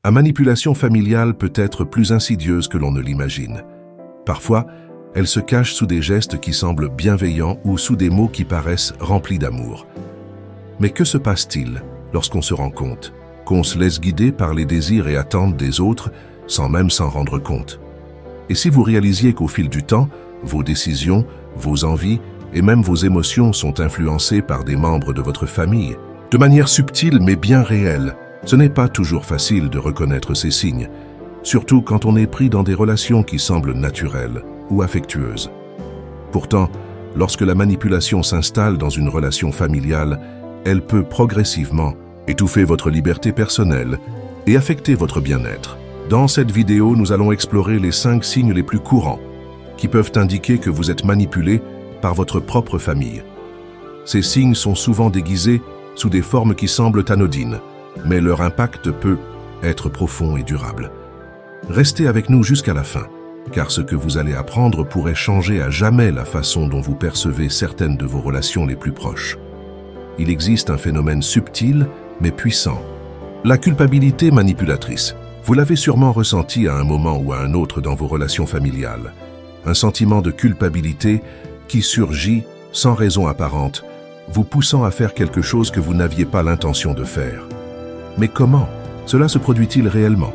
La manipulation familiale peut être plus insidieuse que l'on ne l'imagine. Parfois, elle se cache sous des gestes qui semblent bienveillants ou sous des mots qui paraissent remplis d'amour. Mais que se passe-t-il lorsqu'on se rend compte qu'on se laisse guider par les désirs et attentes des autres sans même s'en rendre compte? Et si vous réalisiez qu'au fil du temps, vos décisions, vos envies et même vos émotions sont influencées par des membres de votre famille, de manière subtile mais bien réelle, ce n'est pas toujours facile de reconnaître ces signes, surtout quand on est pris dans des relations qui semblent naturelles ou affectueuses. Pourtant, lorsque la manipulation s'installe dans une relation familiale, elle peut progressivement étouffer votre liberté personnelle et affecter votre bien-être. Dans cette vidéo, nous allons explorer les 5 signes les plus courants qui peuvent indiquer que vous êtes manipulé par votre propre famille. Ces signes sont souvent déguisés sous des formes qui semblent anodines, mais leur impact peut être profond et durable. Restez avec nous jusqu'à la fin, car ce que vous allez apprendre pourrait changer à jamais la façon dont vous percevez certaines de vos relations les plus proches. Il existe un phénomène subtil mais puissant, la culpabilité manipulatrice. Vous l'avez sûrement ressenti à un moment ou à un autre dans vos relations familiales. Un sentiment de culpabilité qui surgit sans raison apparente, vous poussant à faire quelque chose que vous n'aviez pas l'intention de faire. Mais comment cela se produit-il réellement?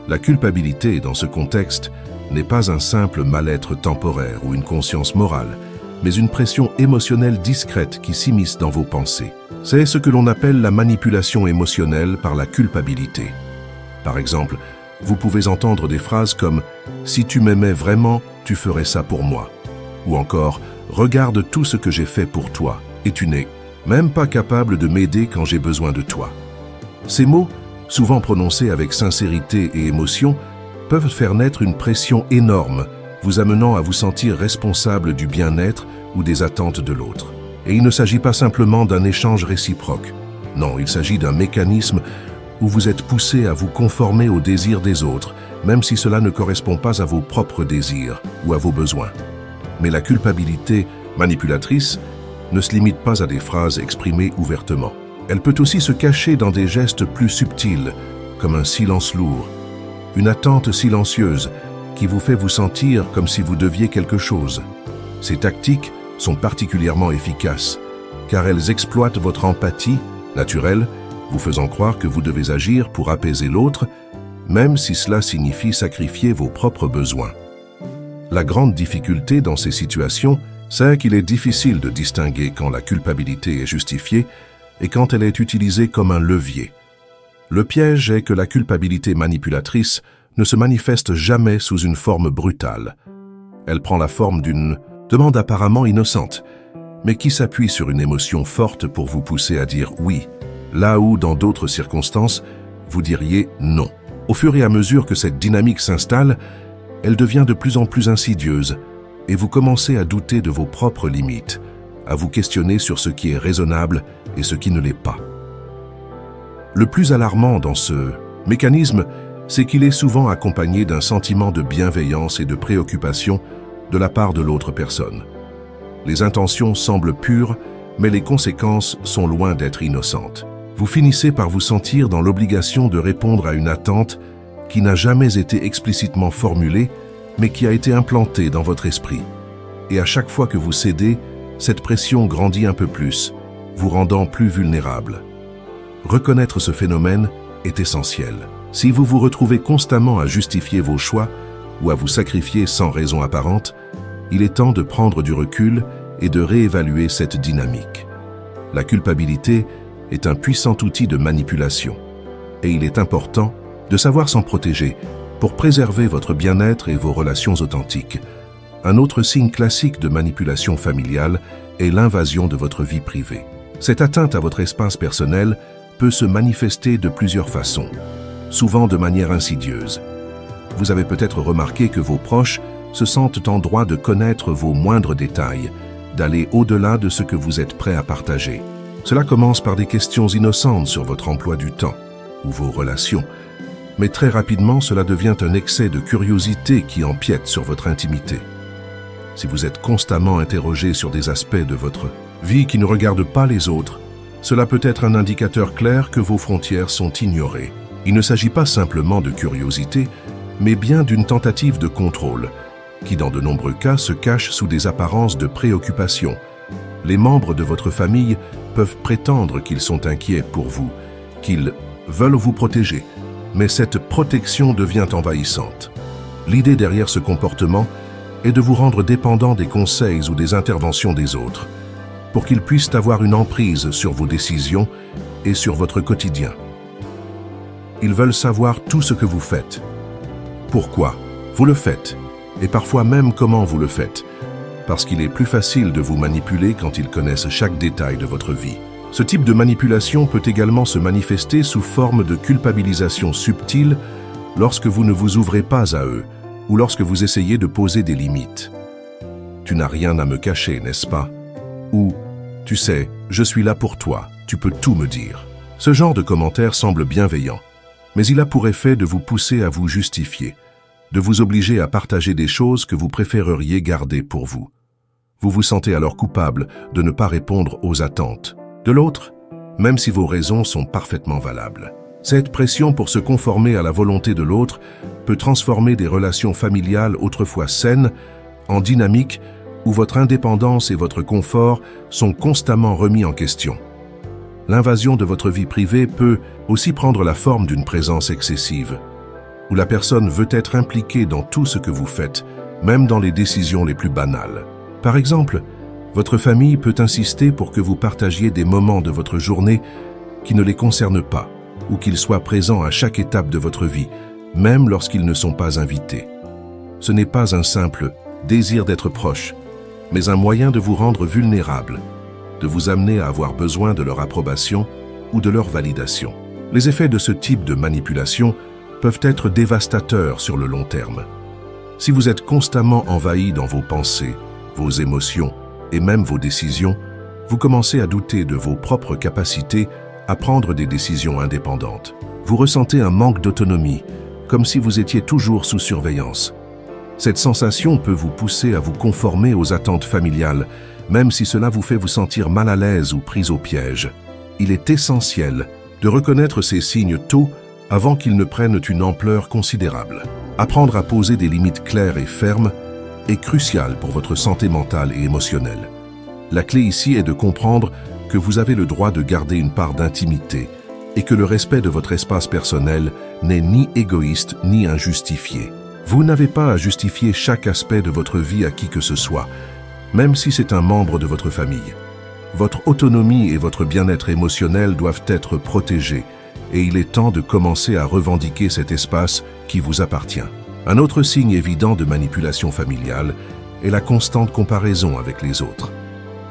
La culpabilité, dans ce contexte, n'est pas un simple mal-être temporaire ou une conscience morale, mais une pression émotionnelle discrète qui s'immisce dans vos pensées. C'est ce que l'on appelle la manipulation émotionnelle par la culpabilité. Par exemple, vous pouvez entendre des phrases comme « Si tu m'aimais vraiment, tu ferais ça pour moi » ou encore « Regarde tout ce que j'ai fait pour toi et tu n'es même pas capable de m'aider quand j'ai besoin de toi ». Ces mots, souvent prononcés avec sincérité et émotion, peuvent faire naître une pression énorme, vous amenant à vous sentir responsable du bien-être ou des attentes de l'autre. Et il ne s'agit pas simplement d'un échange réciproque. Non, il s'agit d'un mécanisme où vous êtes poussé à vous conformer aux désirs des autres, même si cela ne correspond pas à vos propres désirs ou à vos besoins. Mais la culpabilité manipulatrice ne se limite pas à des phrases exprimées ouvertement. Elle peut aussi se cacher dans des gestes plus subtils, comme un silence lourd, une attente silencieuse qui vous fait vous sentir comme si vous deviez quelque chose. Ces tactiques sont particulièrement efficaces, car elles exploitent votre empathie naturelle, vous faisant croire que vous devez agir pour apaiser l'autre, même si cela signifie sacrifier vos propres besoins. La grande difficulté dans ces situations, c'est qu'il est difficile de distinguer quand la culpabilité est justifiée et quand elle est utilisée comme un levier. Le piège est que la culpabilité manipulatrice ne se manifeste jamais sous une forme brutale. Elle prend la forme d'une demande apparemment innocente, mais qui s'appuie sur une émotion forte pour vous pousser à dire oui, là où, dans d'autres circonstances, vous diriez non. Au fur et à mesure que cette dynamique s'installe, elle devient de plus en plus insidieuse et vous commencez à douter de vos propres limites, à vous questionner sur ce qui est raisonnable et ce qui ne l'est pas. Le plus alarmant dans ce mécanisme, c'est qu'il est souvent accompagné d'un sentiment de bienveillance et de préoccupation de la part de l'autre personne. Les intentions semblent pures, mais les conséquences sont loin d'être innocentes. Vous finissez par vous sentir dans l'obligation de répondre à une attente qui n'a jamais été explicitement formulée, mais qui a été implantée dans votre esprit. Et à chaque fois que vous cédez, cette pression grandit un peu plus, vous rendant plus vulnérable. Reconnaître ce phénomène est essentiel. Si vous vous retrouvez constamment à justifier vos choix ou à vous sacrifier sans raison apparente, il est temps de prendre du recul et de réévaluer cette dynamique. La culpabilité est un puissant outil de manipulation et il est important de savoir s'en protéger pour préserver votre bien-être et vos relations authentiques. Un autre signe classique de manipulation familiale est l'invasion de votre vie privée. Cette atteinte à votre espace personnel peut se manifester de plusieurs façons, souvent de manière insidieuse. Vous avez peut-être remarqué que vos proches se sentent en droit de connaître vos moindres détails, d'aller au-delà de ce que vous êtes prêt à partager. Cela commence par des questions innocentes sur votre emploi du temps ou vos relations, mais très rapidement cela devient un excès de curiosité qui empiète sur votre intimité. Si vous êtes constamment interrogé sur des aspects de votre vie qui ne regardent pas les autres, cela peut être un indicateur clair que vos frontières sont ignorées. Il ne s'agit pas simplement de curiosité, mais bien d'une tentative de contrôle, qui dans de nombreux cas se cache sous des apparences de préoccupation. Les membres de votre famille peuvent prétendre qu'ils sont inquiets pour vous, qu'ils veulent vous protéger, mais cette protection devient envahissante. L'idée derrière ce comportement est de vous rendre dépendant des conseils ou des interventions des autres, pour qu'ils puissent avoir une emprise sur vos décisions et sur votre quotidien. Ils veulent savoir tout ce que vous faites, pourquoi vous le faites, et parfois même comment vous le faites, parce qu'il est plus facile de vous manipuler quand ils connaissent chaque détail de votre vie. Ce type de manipulation peut également se manifester sous forme de culpabilisation subtile lorsque vous ne vous ouvrez pas à eux ou lorsque vous essayez de poser des limites. « Tu n'as rien à me cacher, n'est-ce pas ?» Ou « Tu sais, je suis là pour toi, tu peux tout me dire. » Ce genre de commentaire semble bienveillant, mais il a pour effet de vous pousser à vous justifier, de vous obliger à partager des choses que vous préféreriez garder pour vous. Vous vous sentez alors coupable de ne pas répondre aux attentes de l'autre, même si vos raisons sont parfaitement valables. Cette pression pour se conformer à la volonté de l'autre peut transformer des relations familiales autrefois saines en dynamiques où votre indépendance et votre confort sont constamment remis en question. L'invasion de votre vie privée peut aussi prendre la forme d'une présence excessive, où la personne veut être impliquée dans tout ce que vous faites, même dans les décisions les plus banales. Par exemple, votre famille peut insister pour que vous partagiez des moments de votre journée qui ne les concernent pas, ou qu'ils soient présents à chaque étape de votre vie, même lorsqu'ils ne sont pas invités. Ce n'est pas un simple désir d'être proche, mais un moyen de vous rendre vulnérable, de vous amener à avoir besoin de leur approbation ou de leur validation. Les effets de ce type de manipulation peuvent être dévastateurs sur le long terme. Si vous êtes constamment envahi dans vos pensées, vos émotions et même vos décisions, vous commencez à douter de vos propres capacités à prendre des décisions indépendantes. Vous ressentez un manque d'autonomie, comme si vous étiez toujours sous surveillance. Cette sensation peut vous pousser à vous conformer aux attentes familiales, même si cela vous fait vous sentir mal à l'aise ou pris au piège. Il est essentiel de reconnaître ces signes tôt avant qu'ils ne prennent une ampleur considérable. Apprendre à poser des limites claires et fermes est crucial pour votre santé mentale et émotionnelle. La clé ici est de comprendre que vous avez le droit de garder une part d'intimité et que le respect de votre espace personnel n'est ni égoïste ni injustifié. Vous n'avez pas à justifier chaque aspect de votre vie à qui que ce soit, même si c'est un membre de votre famille. Votre autonomie et votre bien-être émotionnel doivent être protégés et il est temps de commencer à revendiquer cet espace qui vous appartient. Un autre signe évident de manipulation familiale est la constante comparaison avec les autres,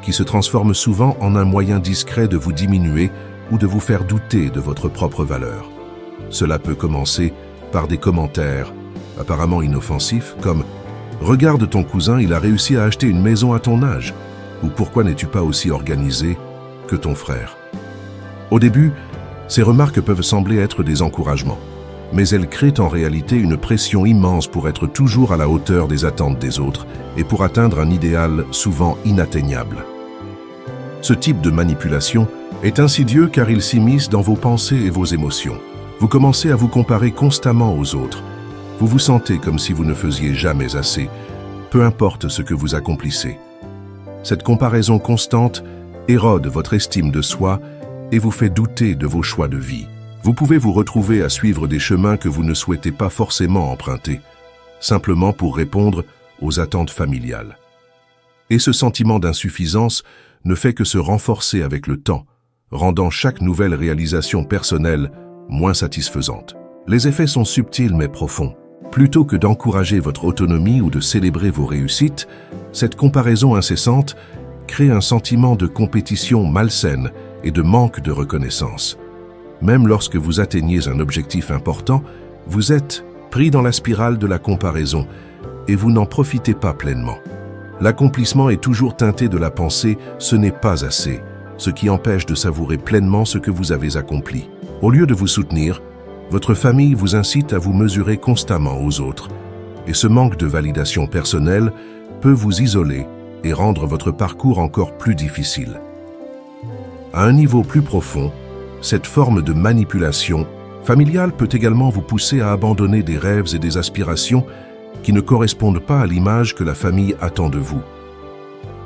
qui se transforme souvent en un moyen discret de vous diminuer ou de vous faire douter de votre propre valeur. Cela peut commencer par des commentaires apparemment inoffensifs comme « Regarde ton cousin, il a réussi à acheter une maison à ton âge » ou « Pourquoi n'es-tu pas aussi organisé que ton frère ?» Au début, ces remarques peuvent sembler être des encouragements, mais elles créent en réalité une pression immense pour être toujours à la hauteur des attentes des autres et pour atteindre un idéal souvent inatteignable. Ce type de manipulation est insidieux car il s'immisce dans vos pensées et vos émotions. Vous commencez à vous comparer constamment aux autres. Vous vous sentez comme si vous ne faisiez jamais assez, peu importe ce que vous accomplissez. Cette comparaison constante érode votre estime de soi et vous fait douter de vos choix de vie. Vous pouvez vous retrouver à suivre des chemins que vous ne souhaitez pas forcément emprunter, simplement pour répondre aux attentes familiales. Et ce sentiment d'insuffisance ne fait que se renforcer avec le temps, rendant chaque nouvelle réalisation personnelle moins satisfaisante. Les effets sont subtils mais profonds. Plutôt que d'encourager votre autonomie ou de célébrer vos réussites, cette comparaison incessante crée un sentiment de compétition malsaine et de manque de reconnaissance. Même lorsque vous atteignez un objectif important, vous êtes pris dans la spirale de la comparaison et vous n'en profitez pas pleinement. L'accomplissement est toujours teinté de la pensée « ce n'est pas assez », ce qui empêche de savourer pleinement ce que vous avez accompli. Au lieu de vous soutenir, votre famille vous incite à vous mesurer constamment aux autres, et ce manque de validation personnelle peut vous isoler et rendre votre parcours encore plus difficile. À un niveau plus profond, cette forme de manipulation Familial peut également vous pousser à abandonner des rêves et des aspirations qui ne correspondent pas à l'image que la famille attend de vous.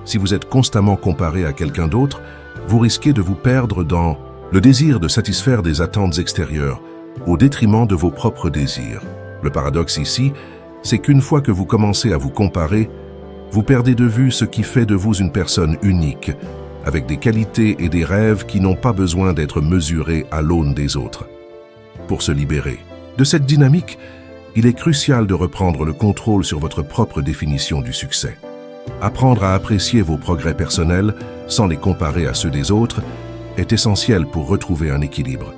Si vous êtes constamment comparé à quelqu'un d'autre, vous risquez de vous perdre dans le désir de satisfaire des attentes extérieures, au détriment de vos propres désirs. Le paradoxe ici, c'est qu'une fois que vous commencez à vous comparer, vous perdez de vue ce qui fait de vous une personne unique, avec des qualités et des rêves qui n'ont pas besoin d'être mesurés à l'aune des autres. Pour se libérer de cette dynamique, il est crucial de reprendre le contrôle sur votre propre définition du succès. Apprendre à apprécier vos progrès personnels sans les comparer à ceux des autres est essentiel pour retrouver un équilibre.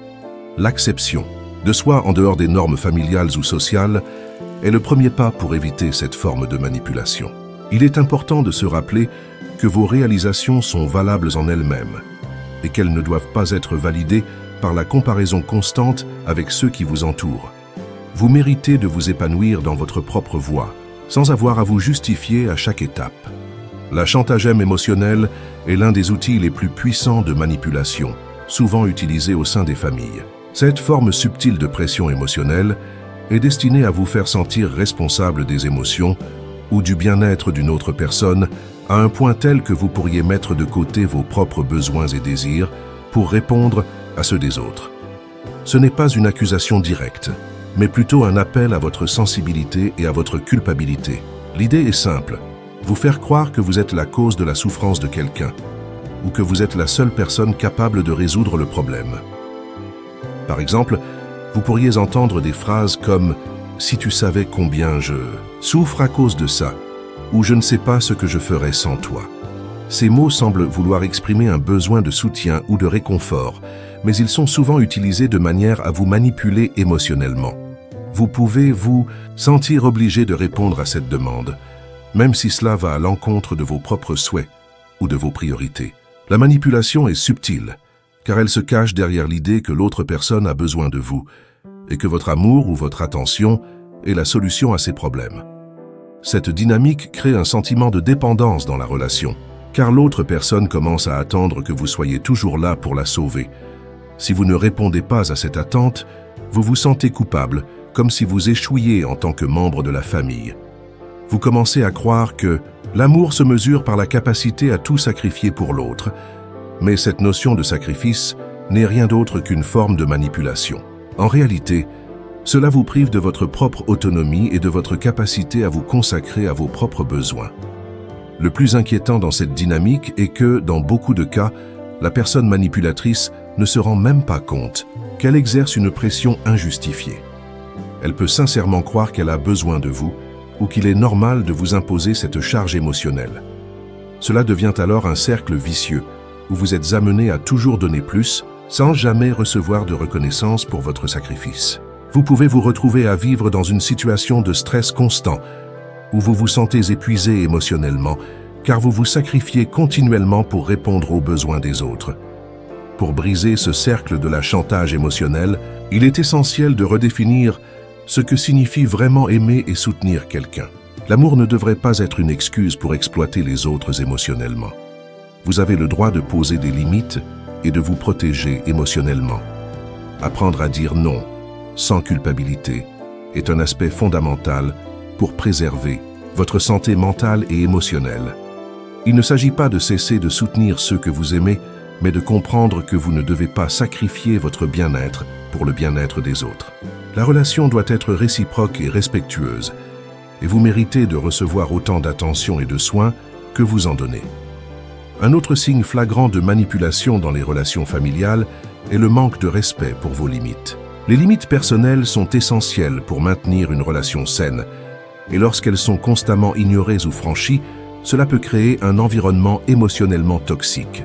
L'acceptation de soi en dehors des normes familiales ou sociales est le premier pas pour éviter cette forme de manipulation. Il est important de se rappeler que vos réalisations sont valables en elles-mêmes et qu'elles ne doivent pas être validées par la comparaison constante avec ceux qui vous entourent. Vous méritez de vous épanouir dans votre propre voie, sans avoir à vous justifier à chaque étape. La chantagème émotionnelle est l'un des outils les plus puissants de manipulation, souvent utilisé au sein des familles. Cette forme subtile de pression émotionnelle est destinée à vous faire sentir responsable des émotions ou du bien-être d'une autre personne à un point tel que vous pourriez mettre de côté vos propres besoins et désirs pour répondre à ceux des autres. Ce n'est pas une accusation directe, mais plutôt un appel à votre sensibilité et à votre culpabilité. L'idée est simple, vous faire croire que vous êtes la cause de la souffrance de quelqu'un, ou que vous êtes la seule personne capable de résoudre le problème. Par exemple, vous pourriez entendre des phrases comme « Si tu savais combien je souffre à cause de ça » ou « Je ne sais pas ce que je ferais sans toi ». Ces mots semblent vouloir exprimer un besoin de soutien ou de réconfort, mais ils sont souvent utilisés de manière à vous manipuler émotionnellement. Vous pouvez vous sentir obligé de répondre à cette demande, même si cela va à l'encontre de vos propres souhaits ou de vos priorités. La manipulation est subtile, car elle se cache derrière l'idée que l'autre personne a besoin de vous et que votre amour ou votre attention est la solution à ses problèmes. Cette dynamique crée un sentiment de dépendance dans la relation, car l'autre personne commence à attendre que vous soyez toujours là pour la sauver. Si vous ne répondez pas à cette attente, vous vous sentez coupable, comme si vous échouiez en tant que membre de la famille. Vous commencez à croire que l'amour se mesure par la capacité à tout sacrifier pour l'autre, mais cette notion de sacrifice n'est rien d'autre qu'une forme de manipulation. En réalité, cela vous prive de votre propre autonomie et de votre capacité à vous consacrer à vos propres besoins. Le plus inquiétant dans cette dynamique est que, dans beaucoup de cas, la personne manipulatrice ne se rend même pas compte qu'elle exerce une pression injustifiée. Elle peut sincèrement croire qu'elle a besoin de vous ou qu'il est normal de vous imposer cette charge émotionnelle. Cela devient alors un cercle vicieux où vous êtes amené à toujours donner plus sans jamais recevoir de reconnaissance pour votre sacrifice. Vous pouvez vous retrouver à vivre dans une situation de stress constant où vous vous sentez épuisé émotionnellement car vous vous sacrifiez continuellement pour répondre aux besoins des autres. Pour briser ce cercle de la chantage émotionnel, il est essentiel de redéfinir ce que signifie vraiment aimer et soutenir quelqu'un. L'amour ne devrait pas être une excuse pour exploiter les autres émotionnellement. Vous avez le droit de poser des limites et de vous protéger émotionnellement. Apprendre à dire non, sans culpabilité, est un aspect fondamental pour préserver votre santé mentale et émotionnelle. Il ne s'agit pas de cesser de soutenir ceux que vous aimez, mais de comprendre que vous ne devez pas sacrifier votre bien-être pour le bien-être des autres. La relation doit être réciproque et respectueuse, et vous méritez de recevoir autant d'attention et de soins que vous en donnez. Un autre signe flagrant de manipulation dans les relations familiales est le manque de respect pour vos limites. Les limites personnelles sont essentielles pour maintenir une relation saine, et lorsqu'elles sont constamment ignorées ou franchies, cela peut créer un environnement émotionnellement toxique.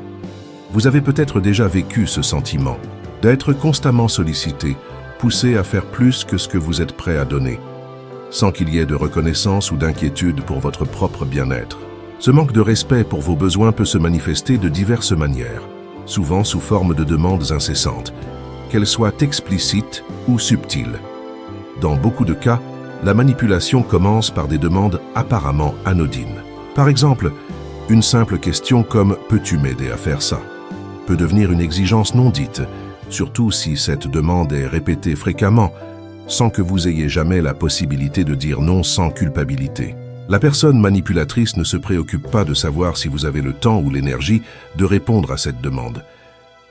Vous avez peut-être déjà vécu ce sentiment d'être constamment sollicité, poussé à faire plus que ce que vous êtes prêt à donner, sans qu'il y ait de reconnaissance ou d'inquiétude pour votre propre bien-être. Ce manque de respect pour vos besoins peut se manifester de diverses manières, souvent sous forme de demandes incessantes, qu'elles soient explicites ou subtiles. Dans beaucoup de cas, la manipulation commence par des demandes apparemment anodines. Par exemple, une simple question comme « Peux-tu m'aider à faire ça ?» peut devenir une exigence non dite, surtout si cette demande est répétée fréquemment, sans que vous ayez jamais la possibilité de dire non sans culpabilité. La personne manipulatrice ne se préoccupe pas de savoir si vous avez le temps ou l'énergie de répondre à cette demande.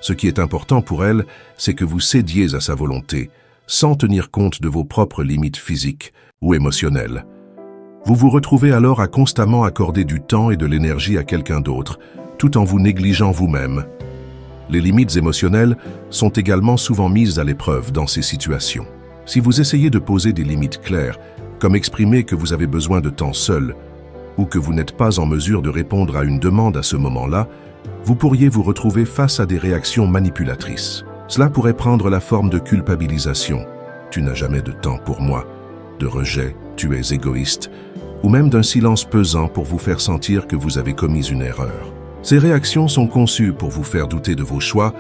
Ce qui est important pour elle, c'est que vous cédiez à sa volonté, sans tenir compte de vos propres limites physiques ou émotionnelles. Vous vous retrouvez alors à constamment accorder du temps et de l'énergie à quelqu'un d'autre, tout en vous négligeant vous-même. Les limites émotionnelles sont également souvent mises à l'épreuve dans ces situations. Si vous essayez de poser des limites claires, comme exprimer que vous avez besoin de temps seul, ou que vous n'êtes pas en mesure de répondre à une demande à ce moment-là, vous pourriez vous retrouver face à des réactions manipulatrices. Cela pourrait prendre la forme de culpabilisation. Tu n'as jamais de temps pour moi, de rejet, tu es égoïste, ou même d'un silence pesant pour vous faire sentir que vous avez commis une erreur. Ces réactions sont conçues pour vous faire douter de vos choix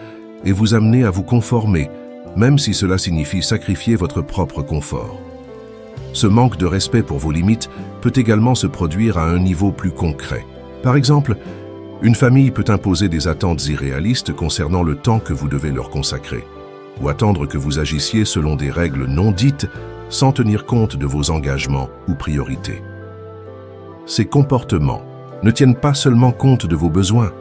et vous amener à vous conformer, même si cela signifie sacrifier votre propre confort. Ce manque de respect pour vos limites peut également se produire à un niveau plus concret. Par exemple, une famille peut imposer des attentes irréalistes concernant le temps que vous devez leur consacrer, ou attendre que vous agissiez selon des règles non dites sans tenir compte de vos engagements ou priorités. Ces comportements ne tiennent pas seulement compte de vos besoins,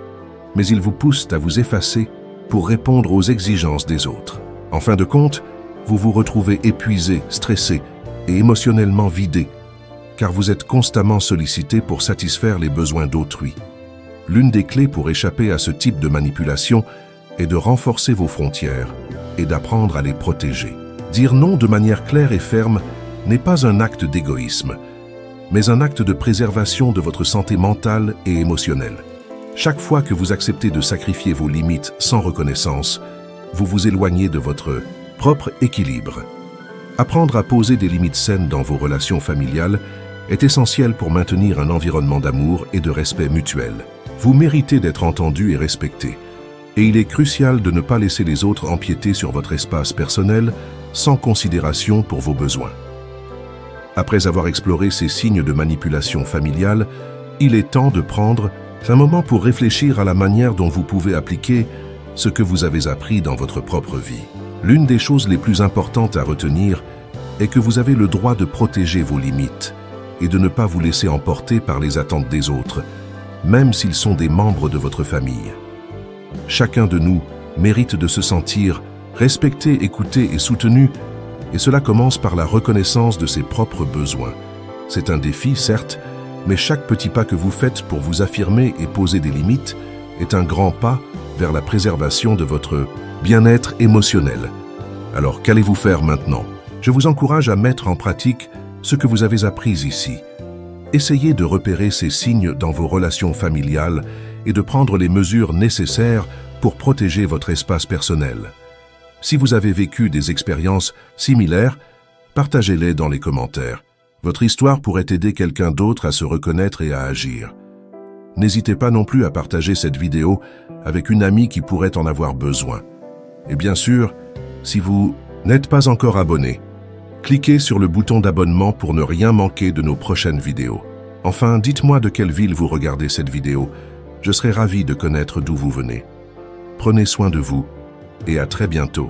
mais ils vous poussent à vous effacer pour répondre aux exigences des autres. En fin de compte, vous vous retrouvez épuisé, stressé et émotionnellement vidé, car vous êtes constamment sollicité pour satisfaire les besoins d'autrui. L'une des clés pour échapper à ce type de manipulation est de renforcer vos frontières et d'apprendre à les protéger. Dire non de manière claire et ferme n'est pas un acte d'égoïsme, mais un acte de préservation de votre santé mentale et émotionnelle. Chaque fois que vous acceptez de sacrifier vos limites sans reconnaissance, vous vous éloignez de votre propre équilibre. Apprendre à poser des limites saines dans vos relations familiales est essentiel pour maintenir un environnement d'amour et de respect mutuel. Vous méritez d'être entendu et respecté, et il est crucial de ne pas laisser les autres empiéter sur votre espace personnel sans considération pour vos besoins. Après avoir exploré ces signes de manipulation familiale, il est temps de prendre un moment pour réfléchir à la manière dont vous pouvez appliquer ce que vous avez appris dans votre propre vie. L'une des choses les plus importantes à retenir est que vous avez le droit de protéger vos limites et de ne pas vous laisser emporter par les attentes des autres, même s'ils sont des membres de votre famille. Chacun de nous mérite de se sentir respecté, écouté et soutenu, et cela commence par la reconnaissance de ses propres besoins. C'est un défi, certes, mais chaque petit pas que vous faites pour vous affirmer et poser des limites est un grand pas vers la préservation de votre bien-être émotionnel. Alors, qu'allez-vous faire maintenant? Je vous encourage à mettre en pratique ce que vous avez appris ici. Essayez de repérer ces signes dans vos relations familiales et de prendre les mesures nécessaires pour protéger votre espace personnel. Si vous avez vécu des expériences similaires, partagez-les dans les commentaires. Votre histoire pourrait aider quelqu'un d'autre à se reconnaître et à agir. N'hésitez pas non plus à partager cette vidéo avec une amie qui pourrait en avoir besoin. Et bien sûr, si vous n'êtes pas encore abonné, cliquez sur le bouton d'abonnement pour ne rien manquer de nos prochaines vidéos. Enfin, dites-moi de quelle ville vous regardez cette vidéo. Je serai ravi de connaître d'où vous venez. Prenez soin de vous et à très bientôt.